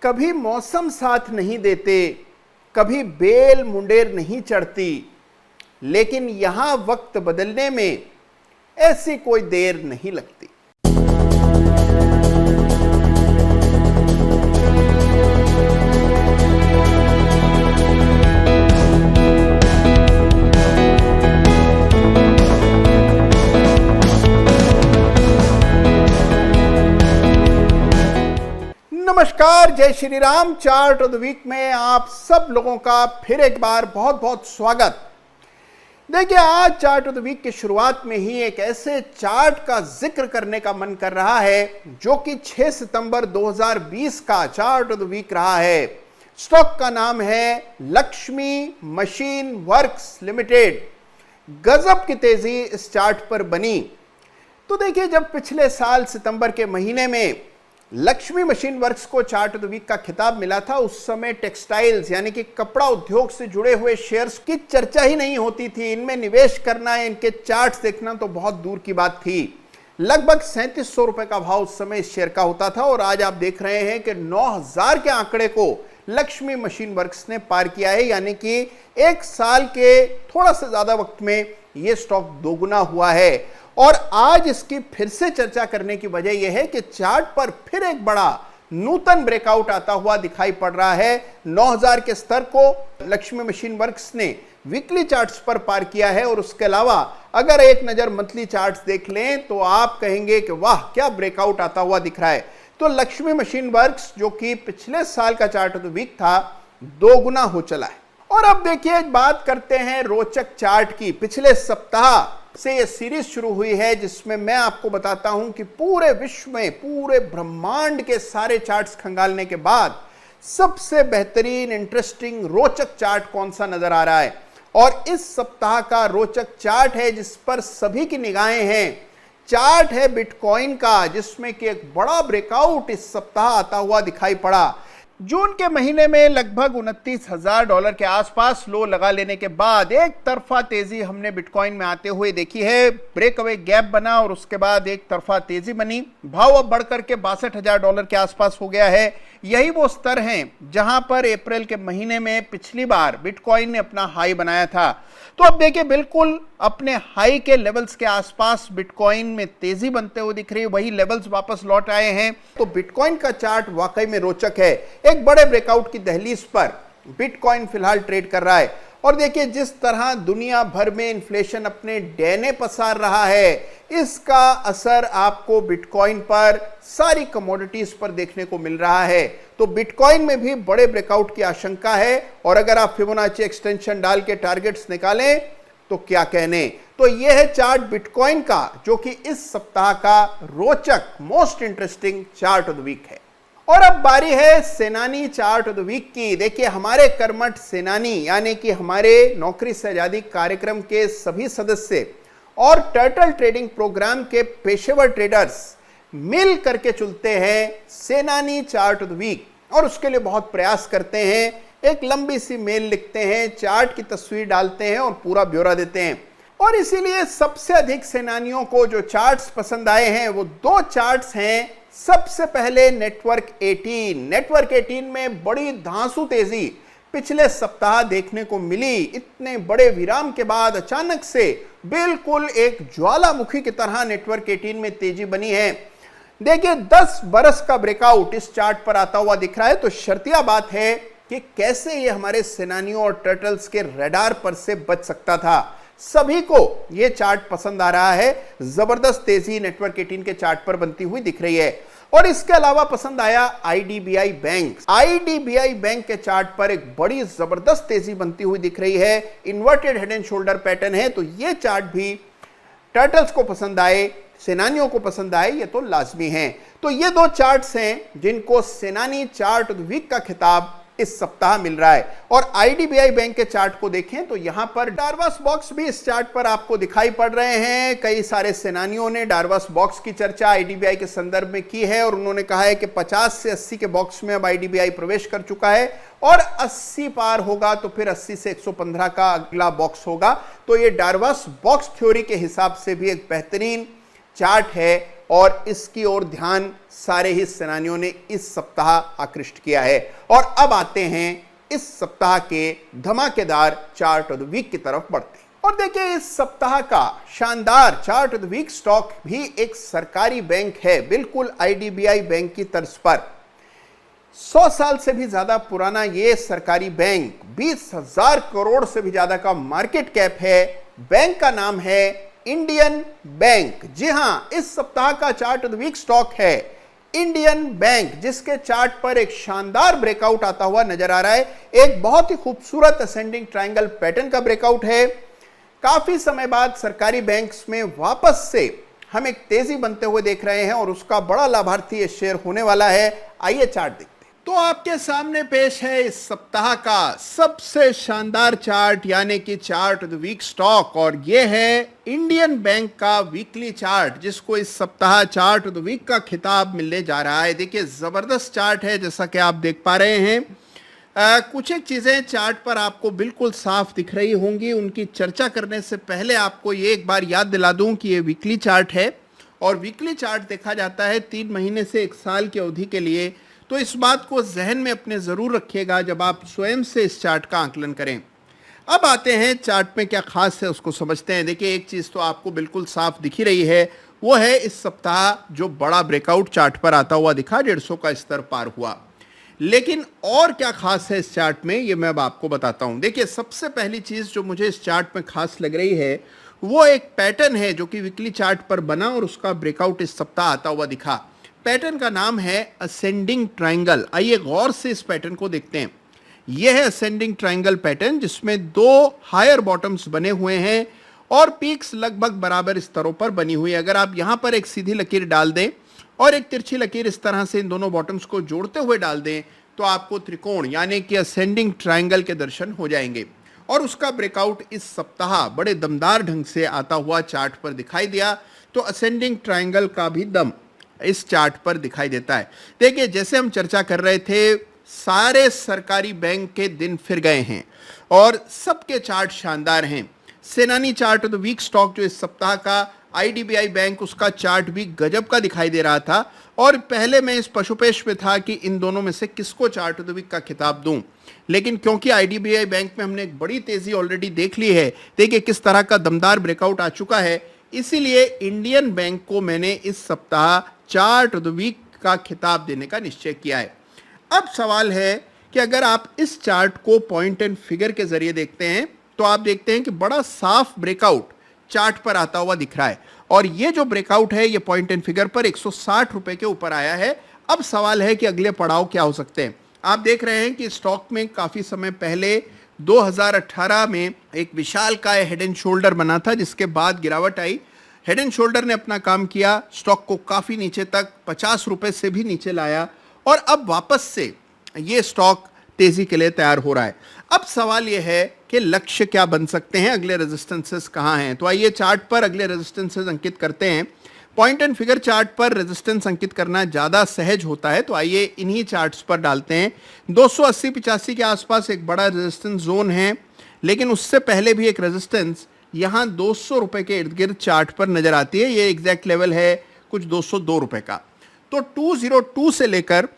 कभी मौसम साथ नहीं देते, कभी बेल मुंडेर नहीं चढ़ती, लेकिन यहां वक्त बदलने में ऐसी कोई देर नहीं लगती। नमस्कार, जय Shri Ram. Chart of the week में आप सब लोगों का फिर एक बार बहुत बहुत स्वागत। देखिए, आज चार्ट ऑफ द वीक की शुरुआत में ही एक ऐसे चार्ट का जिक्र करने का मन कर रहा है जो कि 6 सितंबर 2020 का चार्ट ऑफ द वीक रहा है। स्टॉक का नाम है लक्ष्मी मशीन वर्क्स लिमिटेड। गजब की तेजी इस चार्ट पर बनी। तो देखिए, जब पिछले साल सितंबर के महीने में लक्ष्मी मशीन वर्क्स को चार्ट ऑफ द वीक का खिताब मिला था, उस समय टेक्सटाइल्स यानी कि कपड़ा उद्योग से जुड़े हुए शेयर्स की चर्चा ही नहीं होती थी। इनमें निवेश करना, इनके चार्ट्स देखना तो बहुत दूर की बात थी। लगभग 3700 रुपए का भाव उस समय इस शेयर का होता था और आज आप देख रहे हैं कि 9000 के आंकड़े को लक्ष्मी मशीन वर्क्स ने पार किया है, यानी कि एक साल के थोड़ा सा ज्यादा वक्त में यह स्टॉक दोगुना हुआ है। और आज इसकी फिर से चर्चा करने की वजह यह है कि चार्ट पर फिर एक बड़ा नूतन ब्रेकआउट आता हुआ दिखाई पड़ रहा है। 9000 के स्तर को लक्ष्मी मशीन वर्क्स ने वीकली चार्ट्स पर पार किया है और उसके अलावा अगर एक नजर मंथली चार्ट्स देख लें तो आप कहेंगे कि वाह, क्या ब्रेकआउट आता हुआ दिख रहा है। तो लक्ष्मी मशीन वर्क्स जो कि पिछले साल का चार्ट ऑफ द वीक था, दोगुना हो चला है। और अब देखिए, बात करते हैं रोचक चार्ट की। पिछले सप्ताह से यह सीरीज शुरू हुई है जिसमें मैं आपको बताता हूं कि पूरे विश्व में, पूरे ब्रह्मांड के सारे चार्ट्स खंगालने के बाद सबसे बेहतरीन, इंटरेस्टिंग, रोचक चार्ट कौन सा नजर आ रहा है। और इस सप्ताह का रोचक चार्ट है जिस पर सभी की निगाहें हैं, चार्ट है बिटकॉइन का, जिसमें कि एक बड़ा ब्रेकआउट इस सप्ताह आता हुआ दिखाई पड़ा। जून के महीने में लगभग $29,000 के आसपास लो लगा लेने के बाद एक तरफा तेजी हमने बिटकॉइन में आते हुए देखी है। ब्रेक अवे गैप बना और उसके बाद एक तरफा तेजी बनी। भाव अब बढ़कर के $62,000 के आसपास हो गया है। यही वो स्तर हैं जहां पर अप्रैल के महीने में पिछली बार बिटकॉइन ने अपना हाई बनाया था। तो अब देखिए, बिल्कुल अपने हाई के लेवल्स के आसपास बिटकॉइन में तेजी बनते हुए दिख रही है। वही लेवल्स वापस लौट आए हैं। तो बिटकॉइन का चार्ट वाकई में रोचक है। एक बड़े ब्रेकआउट की दहलीज पर बिटकॉइन फिलहाल ट्रेड कर रहा है। और देखिए, जिस तरह दुनिया भर में इन्फ्लेशन अपने डैने पसार रहा है, इसका असर आपको बिटकॉइन पर, सारी कमोडिटीज पर देखने को मिल रहा है। तो बिटकॉइन में भी बड़े ब्रेकआउट की आशंका है। और अगर आप फिबोनाची एक्सटेंशन डाल के टारगेट्स निकालें तो क्या कहने। तो यह है चार्ट बिटकॉइन का, जो कि इस सप्ताह का रोचक, most interesting chart of the week है। और अब बारी है सेनानी चार्ट ऑफ द वीक की। देखिए, हमारे कर्मठ सेनानी यानी कि हमारे नौकरी से आजादी कार्यक्रम के सभी सदस्य और टर्टल ट्रेडिंग प्रोग्राम के पेशेवर ट्रेडर्स मिल करके चलते हैं सेनानी चार्ट ऑफ द वीक और उसके लिए बहुत प्रयास करते हैं। एक लंबी सी मेल लिखते हैं, चार्ट की तस्वीर डालते हैं और पूरा ब्यौरा देते हैं। और इसीलिए सबसे अधिक सेनानियों को जो चार्ट्स पसंद आए हैं वो दो चार्ट्स हैं। सबसे पहले नेटवर्क 18। नेटवर्क 18 में बड़ी धांसू तेजी पिछले सप्ताह देखने को मिली। इतने बड़े विराम के बाद अचानक से बिल्कुल एक ज्वालामुखी की तरह नेटवर्क 18 में तेजी बनी है। देखिए, 10 बरस का ब्रेकआउट इस चार्ट पर आता हुआ दिख रहा है। तो शर्तिया बात है कि कैसे ये हमारे सेनानियों और टर्टल्स के रडार पर से बच सकता था। सभी को यह चार्ट पसंद आ रहा है। जबरदस्त तेजी नेटवर्क 18 के चार्ट पर बनती हुई दिख रही है। और इसके अलावा पसंद आया आईडीबीआई बैंक। आईडीबीआई बैंक के चार्ट पर एक बड़ी जबरदस्त तेजी बनती हुई दिख रही है। Inverted head and shoulder pattern है। तो यह चार्ट भी टर्टल्स को पसंद आए, सेनानियों को पसंद आए, ये तो लाजमी है। तो ये दो चार्ट्स हैं जिनको सेनानी चार्ट ऑफ द वीक का खिताब इस सप्ताह मिल रहा है। और आईडीबीआई बैंक के चार्ट को देखें तो यहां पर डारवास बॉक्स भी इस चार्ट पर आपको दिखाई पड़ रहे हैं। कई सारे सेनानियों ने डारवास बॉक्स की चर्चा आईडीबीआई के संदर्भ में की है और उन्होंने कहा है कि 50 से 80 के बॉक्स में अब आईडीबीआई प्रवेश कर चुका है और 80 पार होगा तो फिर 80 से 115 का अगला बॉक्स होगा। तो ये डारवास बॉक्स थ्योरी के हिसाब से भी एक बेहतरीन चार्ट है और इसकी ओर ध्यान सारे ही सेनानियों ने इस सप्ताह आकृष्ट किया है। और अब आते हैं इस सप्ताह के धमाकेदार चार्ट ऑफ द वीक की तरफ बढ़ते हैं। और देखिए, इस सप्ताह का शानदार chart of the week stock भी एक सरकारी बैंक है, बिल्कुल आईडीबीआई बैंक की तर्ज पर। 100 साल से भी ज्यादा पुराना ये सरकारी बैंक 20,000 करोड़ से भी ज्यादा का मार्केट कैप है। बैंक का नाम है इंडियन बैंक। जी हां, इस सप्ताह का chart of the week stock है इंडियन बैंक, जिसके चार्ट पर एक शानदार ब्रेकआउट आता हुआ नजर आ रहा है। एक बहुत ही खूबसूरत असेंडिंग ट्रायंगल पैटर्न का ब्रेकआउट है। काफी समय बाद सरकारी बैंक्स में वापस से हम एक तेजी बनते हुए देख रहे हैं और उसका बड़ा लाभार्थी ये शेयर होने वाला है। आइए चार्ट देखते हैं। तो आपके सामने पेश है इस सप्ताह का सबसे शानदार चार्ट, यानी कि chart of the week stock, और ये है इंडियन बैंक का वीकली चार्ट, जिसको इस सप्ताह चार्ट ऑफ द वीक का खिताब मिलने जा रहा है। देखिए, जबरदस्त चार्ट है, जैसा कि आप देख पा रहे हैं। कुछ एक चीजें चार्ट पर आपको बिल्कुल साफ दिख रही होंगी। उनकी चर्चा करने से पहले आपको ये एक बार याद दिला दूं कि ये वीकली चार्ट है और वीकली चार्ट देखा जाता है 3 महीने से 1 साल की अवधि के लिए। तो इस बात को जहन में अपने जरूर रखिएगा जब आप स्वयं से इस चार्ट का आकलन करें। अब आते हैं चार्ट में क्या खास है उसको समझते हैं। देखिए, एक चीज तो आपको बिल्कुल साफ दिख ही रही है, वो है इस सप्ताह जो बड़ा ब्रेकआउट चार्ट पर आता हुआ दिखा, 150 का स्तर पार हुआ। लेकिन और क्या खास है इस चार्ट में, ये मैं अब आपको बताता हूं। देखिए, सबसे पहली चीज जो मुझे इस चार्ट में खास लग रही है वो एक पैटर्न है जो कि वीकली चार्ट पर बना और उसका ब्रेकआउट इस सप्ताह आता हुआ दिखा। पैटर्न का नाम है असेंडिंग ट्रायंगल। आइए गौर से इस पैटर्न को देखते हैं। यह है असेंडिंग ट्रायंगल पैटर्न, जिसमें 2 हायर बॉटम्स बने हुए हैं और पीक्स लगभग बराबर स्तरों पर बनी हुई है। अगर आप यहां पर एक सीधी लकीर डाल दें और एक तिरछी लकीर इस तरह से इन दोनों बॉटम्स को जोड़ते हुए डाल दें तो आपको त्रिकोण यानी कि असेंडिंग ट्रायंगल के दर्शन हो जाएंगे। और उसका ब्रेकआउट इस सप्ताह बड़े दमदार ढंग से आता हुआ चार्ट पर दिखाई दिया। तो असेंडिंग ट्रायंगल का भी दम इस चार्ट पर दिखाई देता है। देखिए, जैसे हम चर्चा कर रहे थे, सारे सरकारी बैंक के दिन फिर गए हैं और सबके चार्ट शानदार हैं। सेनानी chart of the week stock जो इस सप्ताह का आईडीबीआई बैंक, उसका चार्ट भी गजब का दिखाई दे रहा था। और पहले मैं इस पशुपेश में था कि इन दोनों में से किसको चार्ट ऑफ द वीक का खिताब दूं, लेकिन क्योंकि आईडीबीआई बैंक में हमने एक बड़ी तेजी ऑलरेडी देख ली है, देखिए किस तरह का दमदार ब्रेकआउट आ चुका है, इसीलिए इंडियन बैंक को मैंने इस सप्ताह चार्ट ऑफ द वीक का खिताब देने का निश्चय किया है। अब सवाल है कि अगर आप इस चार्ट को पॉइंट एंड फिगर के जरिए देखते हैं तो आप देखते हैं कि बड़ा साफ ब्रेकआउट चार्ट पर आता हुआ दिख रहा है और ये जो ब्रेकआउट है ये पॉइंट एंड फिगर पर 160 रुपए के ऊपर आया है। अब सवाल है कि अगले पड़ाव क्या हो सकते हैं। आप देख रहे हैं कि स्टॉक में काफी समय पहले 2018 में एक विशाल काय हेड एंड शोल्डर बना था, जिसके बाद गिरावट आई। हेड एंड शोल्डर ने अपना काम किया, स्टॉक को काफी नीचे तक 50 रुपए से भी नीचे लाया और अब वापस से ये स्टॉक तेजी के लिए तैयार हो रहा है। अब सवाल यह है कि लक्ष्य क्या बन सकते हैं, अगले रेजिस्टेंसेस कहां हैं। तो आइए चार्ट पर अगले रेजिस्टेंसेस अंकित करते हैं। पॉइंट एंड फिगर चार्ट पर रेजिस्टेंस अंकित करना ज्यादा सहज होता है, तो आइए इन्हीं चार्ट्स पर डालते हैं। 280-85 के आसपास एक बड़ा रेजिस्टेंस जोन है, लेकिन उससे पहले भी एक रेजिस्टेंस यहां 200 रुपए के इर्द गिर्द चार्ट पर नजर आती है। ये एग्जैक्ट लेवल है कुछ 202 रुपए का। तो 202 से लेकर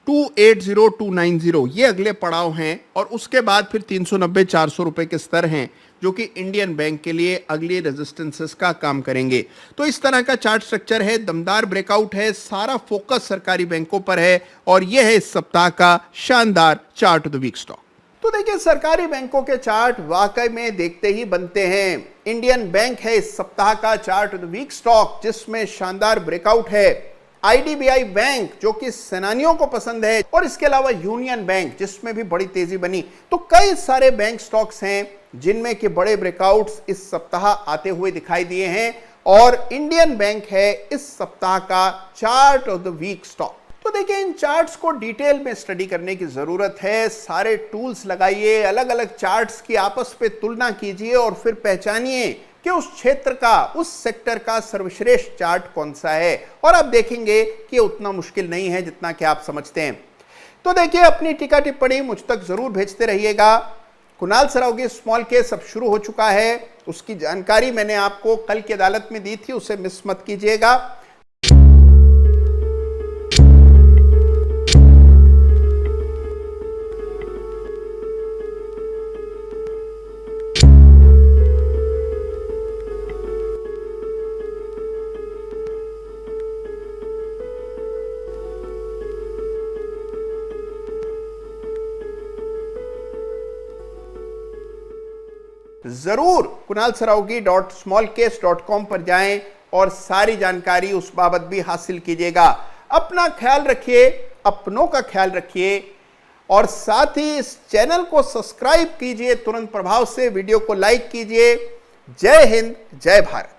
280-290 ये अगले पड़ाव हैं और उसके बाद फिर 390-400 रुपए के स्तर हैं जो कि इंडियन बैंक के लिए अगली रेजिस्टेंसेस का काम करेंगे। तो इस तरह का चार्ट स्ट्रक्चर है, दमदार ब्रेकआउट है, सारा फोकस सरकारी बैंकों पर है और यह है इस सप्ताह का शानदार chart of the week stock. तो देखिए, सरकारी बैंकों के चार्ट वाकई में देखते ही बनते हैं। इंडियन बैंक है इस सप्ताह का chart of the week stock, जिसमें शानदार ब्रेकआउट है। आईडीबीआई बैंक जो कि सेनानियों को पसंद है और इसके अलावा यूनियन बैंक जिसमें भी बड़ी तेजी बनी। तो कई सारे बैंक स्टॉक्स हैं जिनमें के बड़े ब्रेकआउट्स इस सप्ताह आते हुए दिखाई दिए हैं और इंडियन बैंक है इस सप्ताह का chart of the week stock. तो देखिए, इन चार्ट्स को डिटेल में स्टडी करने की जरूरत है। सारे टूल्स लगाइए, अलग अलग चार्ट्स की आपस में तुलना कीजिए और फिर पहचानिए कि उस क्षेत्र का, उस सेक्टर का सर्वश्रेष्ठ चार्ट कौन सा है। और आप देखेंगे कि उतना मुश्किल नहीं है जितना कि आप समझते हैं। तो देखिए, अपनी टीका टिप्पणी मुझ तक जरूर भेजते रहिएगा। कुणाल सरावगी स्मॉल केस अब शुरू हो चुका है, उसकी जानकारी मैंने आपको कल की अदालत में दी थी, उसे मिस मत कीजिएगा। जरूर kunalsaraogi.smallcase.com पर जाएं और सारी जानकारी उस बाबत भी हासिल कीजिएगा। अपना ख्याल रखिए, अपनों का ख्याल रखिए और साथ ही इस चैनल को सब्सक्राइब कीजिए तुरंत प्रभाव से, वीडियो को लाइक कीजिए। जय हिंद, जय भारत।